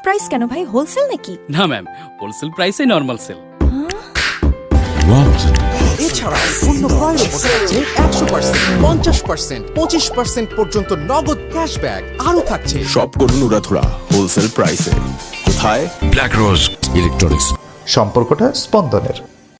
Price কেন ভাই? Wholesale নাকি? না ম্যাম, হোলসেল প্রাইসে নরমাল সেল। এছাড়া পণ্য ক্রয়ের উপর থাকছে 100%, 50%, 25% পর্যন্ত নগদ ক্যাশব্যাক। আরও থাকছে সব করুন উড়াধুরা হোলসেল প্রাইসে। কোথায়? ব্ল্যাক রোজ ইলেকট্রনিক্স। সম্পর্কটা স্পন্দনের।